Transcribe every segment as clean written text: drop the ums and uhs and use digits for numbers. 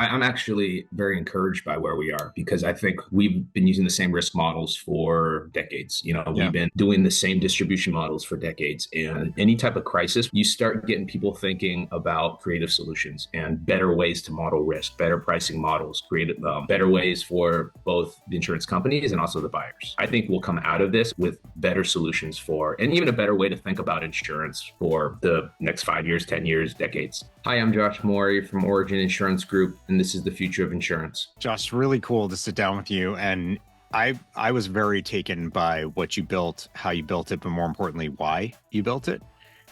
I'm actually very encouraged by where we are because I think we've been using the same risk models for decades. We've Yeah. been doing the same distribution models for decades. And any type of crisis, you start getting people thinking about creative solutions and better ways to model risk, better pricing models, creative, better ways for both the insurance companies and also the buyers. I think we'll come out of this with better solutions for, and even a better way to think about insurance for the next 5 years, 10 years, decades. Hi, I'm Josh Morey from Ori-gen Insurance Group, and this is the future of insurance. Josh, really cool to sit down with you. And I was very taken by what you built, how you built it, but more importantly, why you built it.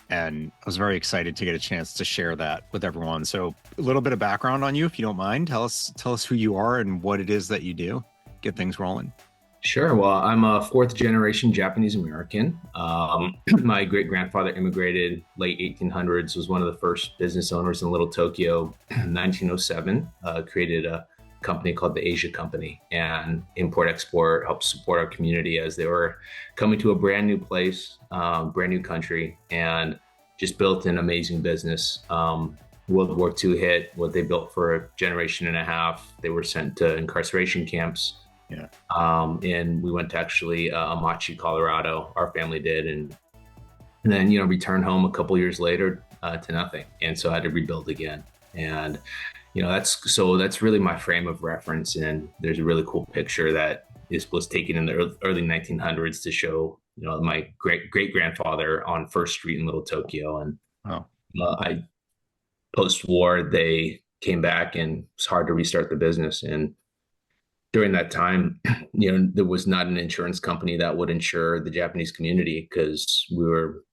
And I was very excited to get a chance to share that with everyone. So a little bit of background on you, if you don't mind. Tell us who you are and what it is that you do. Get things rolling. Sure. Well, I'm a fourth generation Japanese American. My great grandfather immigrated late 1800s, was one of the first business owners in Little Tokyo in 1907, created a company called the Asia Company, and import export helped support our community as they were coming to a brand new place, brand new country, and just built an amazing business. World War II hit, what they built for a generation and a half. They were sent to incarceration camps. Yeah. And we went to actually Amachi, Colorado. Our family did, and then returned home a couple years later to nothing, and so I had to rebuild again. And that's really my frame of reference. And there's a really cool picture that was taken in the early 1900s to show my great grandfather on First Street in Little Tokyo. And Oh, I post-war they came back, and it's hard to restart the business. And during that time, there was not an insurance company that would insure the Japanese community because we were,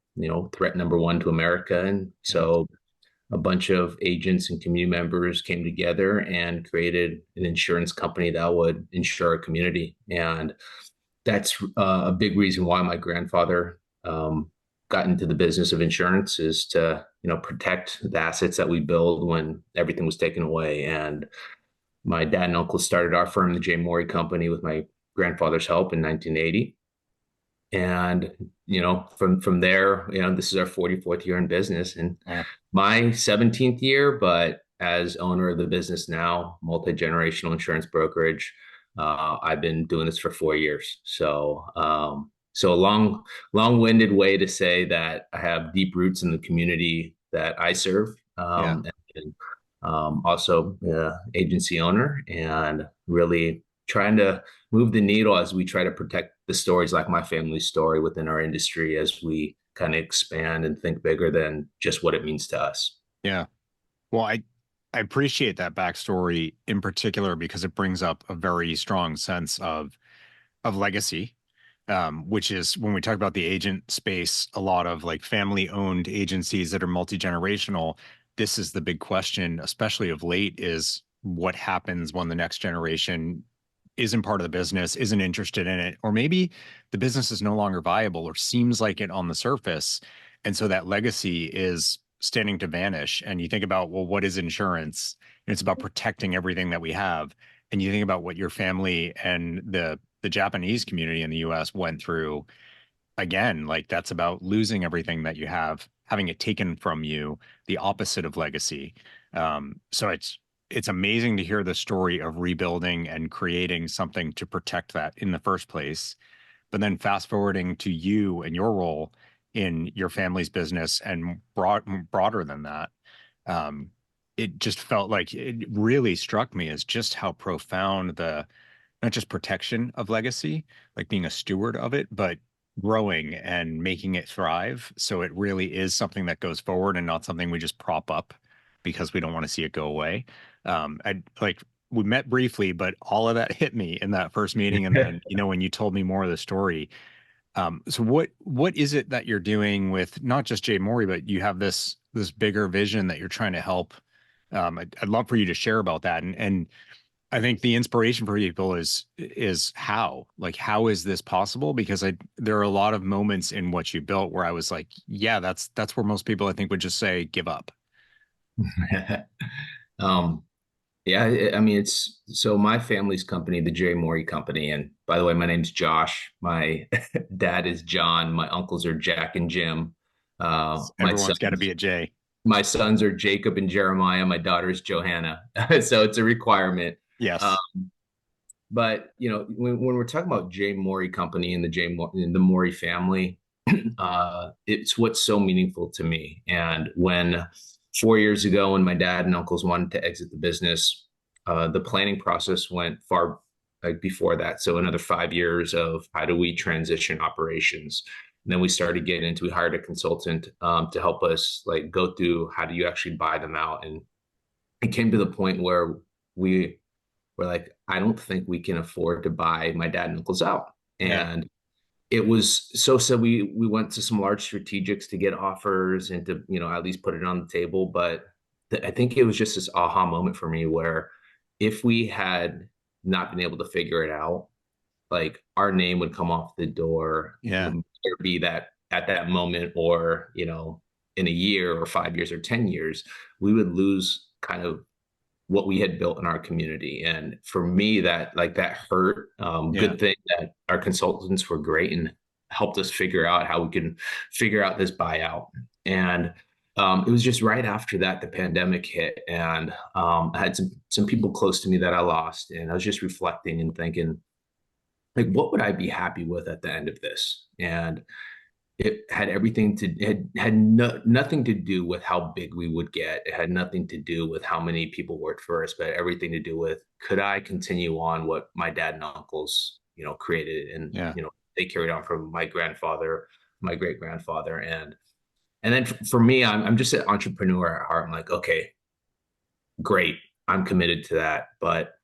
threat number one to America. And so a bunch of agents and community members came together and created an insurance company that would insure a community. And that's a big reason why my grandfather got into the business of insurance, is to, protect the assets that we build when everything was taken away. And my dad and uncle started our firm, the J. Morey Company, with my grandfather's help in 1980. And, from there, this is our 44th year in business and yeah. my 17th year, but as owner of the business now, multi-generational insurance brokerage, I've been doing this for 4 years. So a long-winded way to say that I have deep roots in the community that I serve. Yeah. And also agency owner, and really trying to move the needle as we try to protect the stories like my family's story within our industry, as we kind of expand and think bigger than just what it means to us. Yeah. Well, I appreciate that backstory in particular because it brings up a very strong sense of legacy, which is when we talk about the agent space, a lot of like family owned agencies that are multi-generational. This is the big question, especially of late, is what happens when the next generation isn't part of the business, isn't interested in it, or maybe the business is no longer viable or seems like it on the surface. And so that legacy is standing to vanish. And you think about, well, what is insurance? And it's about protecting everything that we have. And you think about what your family and the Japanese community in the US went through. Again, like that's about losing everything that you have, having it taken from you, the opposite of legacy. So it's amazing to hear the story of rebuilding and creating something to protect that in the first place. But then fast forwarding to you and your role in your family's business and broader than that, it just felt like it really struck me as just how profound the not just protection of legacy, like being a steward of it, but growing and making it thrive. So it really is something that goes forward and not something we just prop up because we don't want to see it go away. I like we met briefly, but all of that hit me in that first meeting. And then, when you told me more of the story. So what is it that you're doing with not just Jay Morey, but you have this bigger vision that you're trying to help? I'd love for you to share about that. And I think the inspiration for people is how is this possible? Because there are a lot of moments in what you built where I was like, yeah, that's where most people I think would just say give up. um, yeah, I mean, it's so my family's company, the J. Morey Company. And by the way, my name's Josh. My dad is John. My uncles are Jack and Jim. My son, Everyone's got to be a J. my sons are Jacob and Jeremiah. My daughter's Johanna. So it's a requirement. Uh, Yes. but when we're talking about J. Morey Company and the Morey family, it's what's so meaningful to me. And when 4 years ago, when my dad and uncles wanted to exit the business, the planning process went far like before that. So another 5 years of how do we transition operations. And then we started getting into, we hired a consultant to help us like go through how do you actually buy them out. And it came to the point where we were like, I don't think we can afford to buy my dad and uncles out. Yeah. And it was so we went to some large strategics to get offers and to at least put it on the table. But I think it was just this aha moment for me where if we had not been able to figure it out, like our name would come off the door, Yeah. either be that at that moment or in a year or 5 years or 10 years, we would lose kind of what we had built in our community. And for me, that hurt. Yeah. Good thing that our consultants were great and helped us figure out how we can figure out this buyout. And it was just right after that the pandemic hit, and I had some people close to me that I lost, and I was just reflecting and thinking, like, what would I be happy with at the end of this? And it had everything to nothing to do with how big we would get. It had nothing to do with how many people worked for us, but everything to do with could I continue on what my dad and uncles created, and Yeah. they carried on from my grandfather, my great grandfather, and then for me, I'm just an entrepreneur at heart. I'm like, okay, great, I'm committed to that, but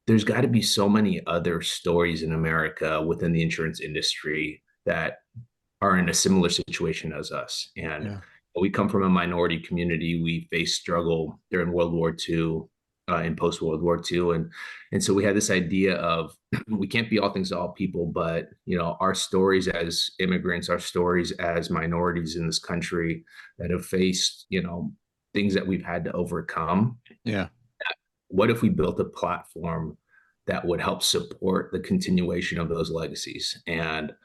there's got to be so many other stories in America within the insurance industry that are in a similar situation as us. And Yeah. we come from a minority community. We faced struggle during World War II and post World War II. And so we had this idea of we can't be all things to all people, but our stories as immigrants, our stories as minorities in this country that have faced, things that we've had to overcome. Yeah. What if we built a platform that would help support the continuation of those legacies? And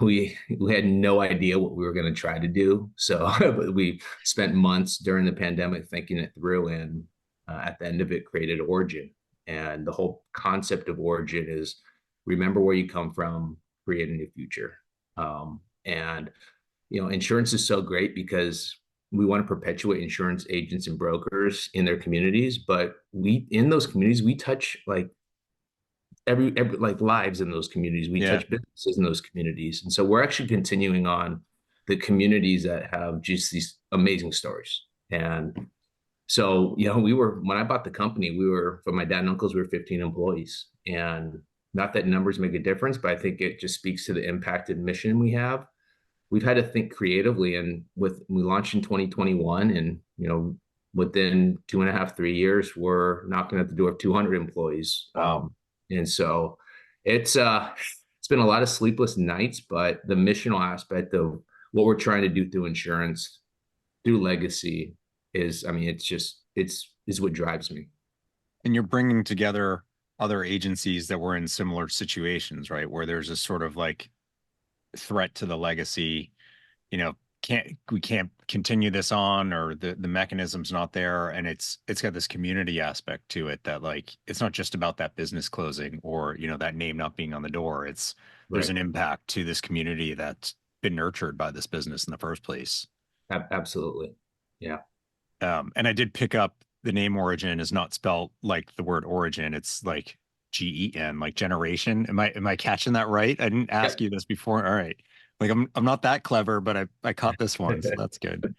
we had no idea what we were going to try to do. So we spent months during the pandemic thinking it through, and at the end of it, created Ori-gen. And the whole concept of Ori-gen is remember where you come from, create a new future. And insurance is so great because we want to perpetuate insurance agents and brokers in their communities, but in those communities we touch like every like lives in those communities. We Yeah. touch businesses in those communities, and so we're actually continuing on the communities that have just these amazing stories. And so we were, when I bought the company, we were, for my dad and uncles, we were 15 employees. And not that numbers make a difference, but I think it just speaks to the impact and mission we have. We've had to think creatively, and we launched in 2021, and within 2.5 3 years we're knocking at the door of 200 employees. Wow. And so it's been a lot of sleepless nights, but the missional aspect of what we're trying to do through insurance, through legacy, is, I mean, it's what drives me. And you're bringing together other agencies that were in similar situations, right? Where there's a sort of like threat to the legacy, we can't continue this on, or the mechanism's not there. And it's got this community aspect to it that, like, it's not just about that business closing or, that name not being on the door. There's Right. an impact to this community that's been nurtured by this business in the first place. Absolutely. Yeah. And I did pick up the name Ori-gen is not spelled like the word origin. It's like GEN, like generation. Am I catching that right? I didn't ask Yep. you this before. All right. Like I'm not that clever, but I caught this one, so that's good.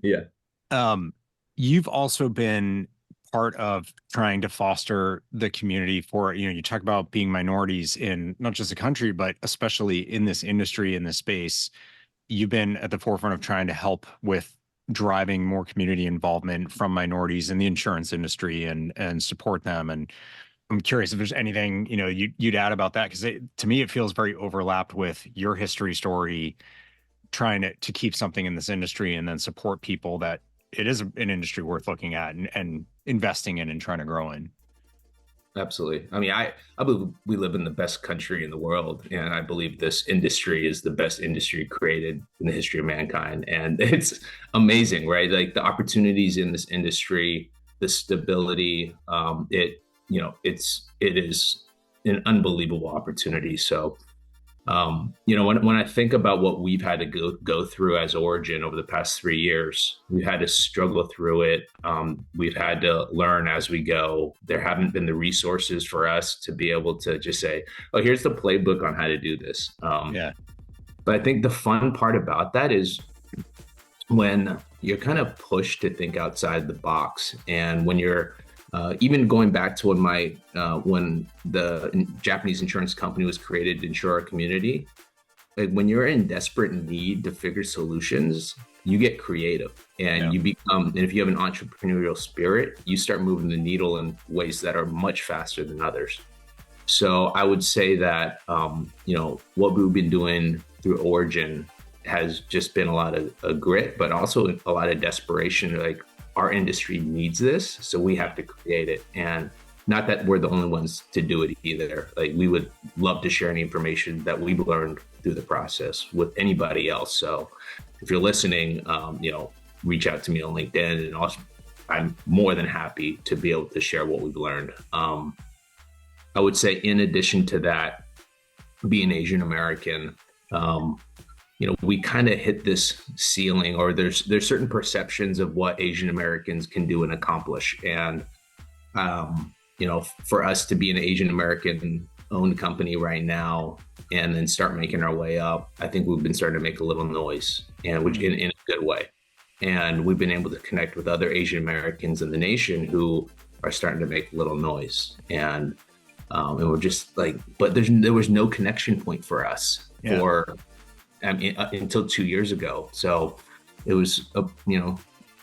Yeah. Um, you've also been part of trying to foster the community for, you talk about being minorities in not just the country, but especially in this industry, in this space. You've been at the forefront of trying to help with driving more community involvement from minorities in the insurance industry and support them. And I'm curious if there's anything, you'd add about that, because to me, it feels very overlapped with your history story, trying to keep something in this industry and then support people that it is an industry worth looking at and investing in and trying to grow in. Absolutely. I mean, I believe we live in the best country in the world, and I believe this industry is the best industry created in the history of mankind. And it's amazing, right? Like the opportunities in this industry, the stability, it is an unbelievable opportunity. So when I think about what we've had to go through as Ori-gen over the past 3 years, we've had to struggle through it. We've had to learn as we go. There haven't been the resources for us to be able to just say, "Oh, here's the playbook on how to do this." Yeah. But I think the fun part about that is when you're kind of pushed to think outside the box, and when you're even going back to when the Japanese insurance company was created to insure our community, like when you're in desperate need to figure solutions, you get creative and you become, and if you have an entrepreneurial spirit, you start moving the needle in ways that are much faster than others. So I would say that, what we've been doing through Ori-gen has just been a lot of grit, but also a lot of desperation. Like our industry needs this, so we have to create it. And not that we're the only ones to do it either. Like we would love to share any information that we've learned through the process with anybody else. So if you're listening, reach out to me on LinkedIn, and also I'm more than happy to be able to share what we've learned. I would say in addition to that, being Asian American, we kind of hit this ceiling, or there's certain perceptions of what Asian Americans can do and accomplish. And, for us to be an Asian American owned company right now and then start making our way up, I think we've been starting to make a little noise, and which in a good way. And we've been able to connect with other Asian Americans in the nation who are starting to make a little noise. And we're just like, but there was no connection point for us until 2 years ago. So it was,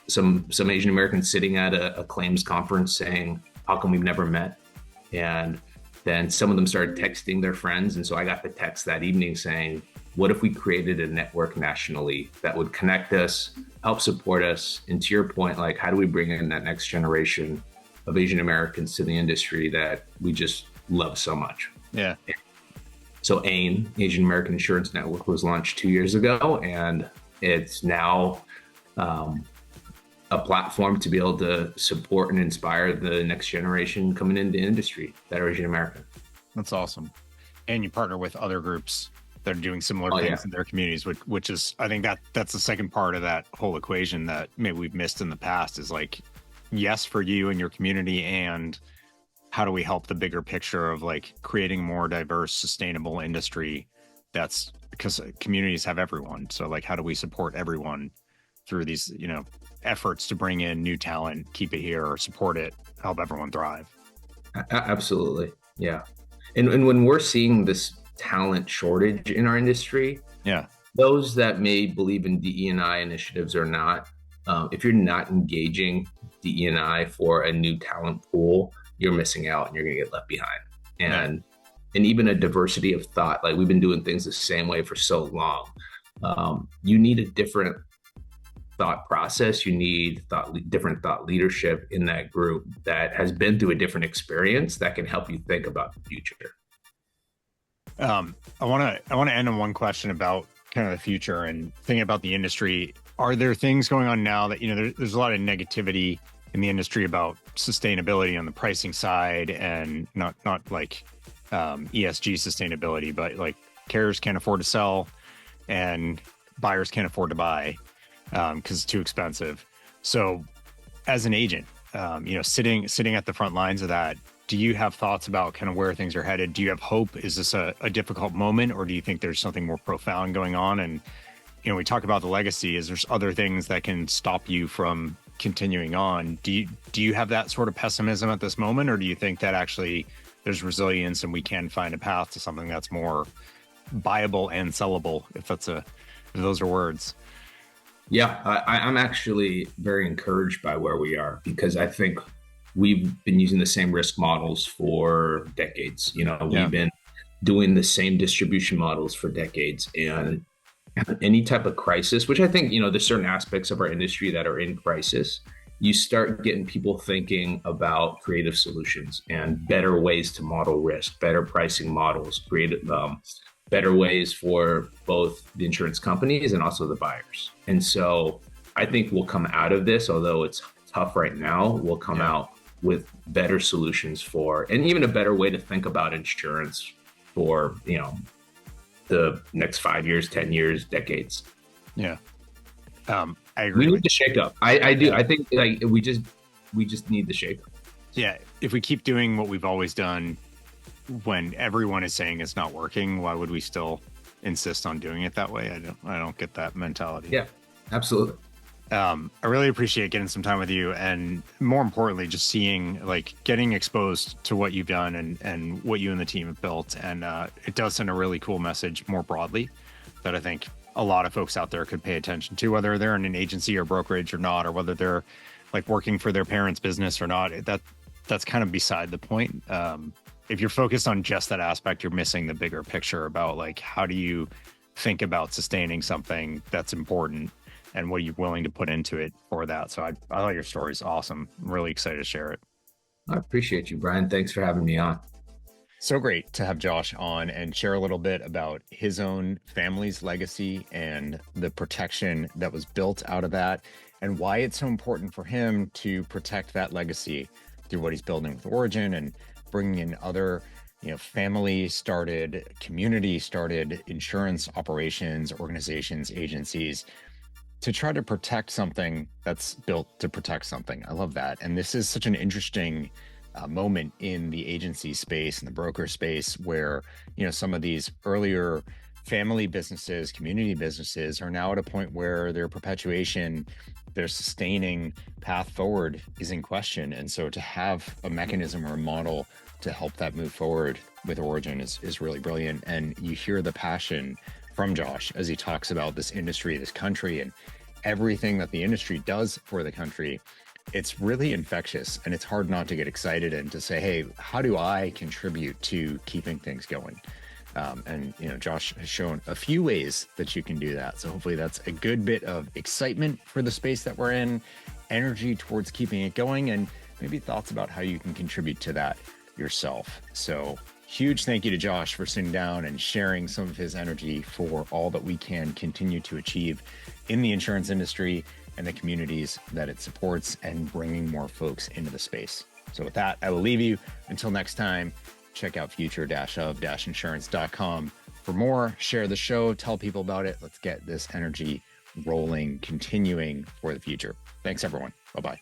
some Asian Americans sitting at a claims conference saying, "How come we've never met?" And then some of them started texting their friends. And so I got the text that evening saying, "What if we created a network nationally that would connect us, help support us?" And to your point, like, how do we bring in that next generation of Asian Americans to the industry that we just love so much? Yeah. So AIN, Asian American Insurance Network, was launched 2 years ago, and it's now a platform to be able to support and inspire the next generation coming into the industry that are Asian American. That's awesome. And you partner with other groups that are doing similar things in their communities, which is, I think that's the second part of that whole equation that maybe we've missed in the past, is like, yes, for you and your community, and how do we help the bigger picture of like creating more diverse, sustainable industry? That's because communities have everyone. So like, how do we support everyone through these, efforts to bring in new talent, keep it here, or support it, help everyone thrive? Absolutely. Yeah. And when we're seeing this talent shortage in our industry, those that may believe in DE&I initiatives or not, if you're not engaging DE&I for a new talent pool, you're missing out and you're going to get left behind. And even a diversity of thought, like we've been doing things the same way for so long. You need a different thought process. You need different thought leadership in that group that has been through a different experience that can help you think about the future. I want to end on one question about kind of the future and thinking about the industry. Are there things going on now that, there's a lot of negativity in the industry about sustainability on the pricing side, and not like ESG sustainability, but like carriers can't afford to sell and buyers can't afford to buy because it's too expensive. So as an agent, sitting at the front lines of that, do you have thoughts about kind of where things are headed? Do you have hope? Is this a difficult moment, or do you think there's something more profound going on? And, we talk about the legacy. Is there other things that can stop you from continuing on? Do you have that sort of pessimism at this moment, or do you think that actually there's resilience and we can find a path to something that's more viable and sellable, if those are words? Yeah, I'm actually very encouraged by where we are, because I think we've been using the same risk models for decades. We've been doing the same distribution models for decades, and any type of crisis, which I think, there's certain aspects of our industry that are in crisis, you start getting people thinking about creative solutions and better ways to model risk, better pricing models, creative, better ways for both the insurance companies and also the buyers. And so I think we'll come out of this, although it's tough right now, we'll come out with better solutions for, and even a better way to think about insurance for, the next 5 years, 10 years, decades. Yeah. I agree. We need to shake up. I do. I think like we just need the shake up. Yeah. If we keep doing what we've always done when everyone is saying it's not working, why would we still insist on doing it that way? I don't get that mentality. Yeah, absolutely. I really appreciate getting some time with you, and more importantly, just getting exposed to what you've done and what you and the team have built. And it does send a really cool message more broadly that I think a lot of folks out there could pay attention to, whether they're in an agency or brokerage or not, or whether they're like working for their parents' business or not. That's kind of beside the point. If you're focused on just that aspect, you're missing the bigger picture about like, how do you think about sustaining something that's important, and what are you willing to put into it for that? So I thought your story is awesome. I'm really excited to share it. I appreciate you, Brian. Thanks for having me on. So great to have Josh on and share a little bit about his own family's legacy and the protection that was built out of that, and why it's so important for him to protect that legacy through what he's building with Ori-gen and bringing in other, family started, community started insurance operations, organizations, agencies to try to protect something that's built to protect something. I love that. And this is such an interesting moment in the agency space and the broker space where, some of these earlier family businesses, community businesses are now at a point where their perpetuation, their sustaining path forward is in question. And so to have a mechanism or a model to help that move forward with Ori-gen is really brilliant. And you hear the passion from Josh as he talks about this industry, this country, and everything that the industry does for the country. It's really infectious, and it's hard not to get excited and to say, hey, how do I contribute to keeping things going? And Josh has shown a few ways that you can do that. So hopefully that's a good bit of excitement for the space that we're in, energy towards keeping it going, and maybe thoughts about how you can contribute to that yourself. So huge thank you to Josh for sitting down and sharing some of his energy for all that we can continue to achieve in the insurance industry and the communities that it supports, and bringing more folks into the space. So with that, I will leave you until next time. Check out future-of-insurance.com for more. Share the show, tell people about it. Let's get this energy rolling, continuing for the future. Thanks, everyone. Bye-bye.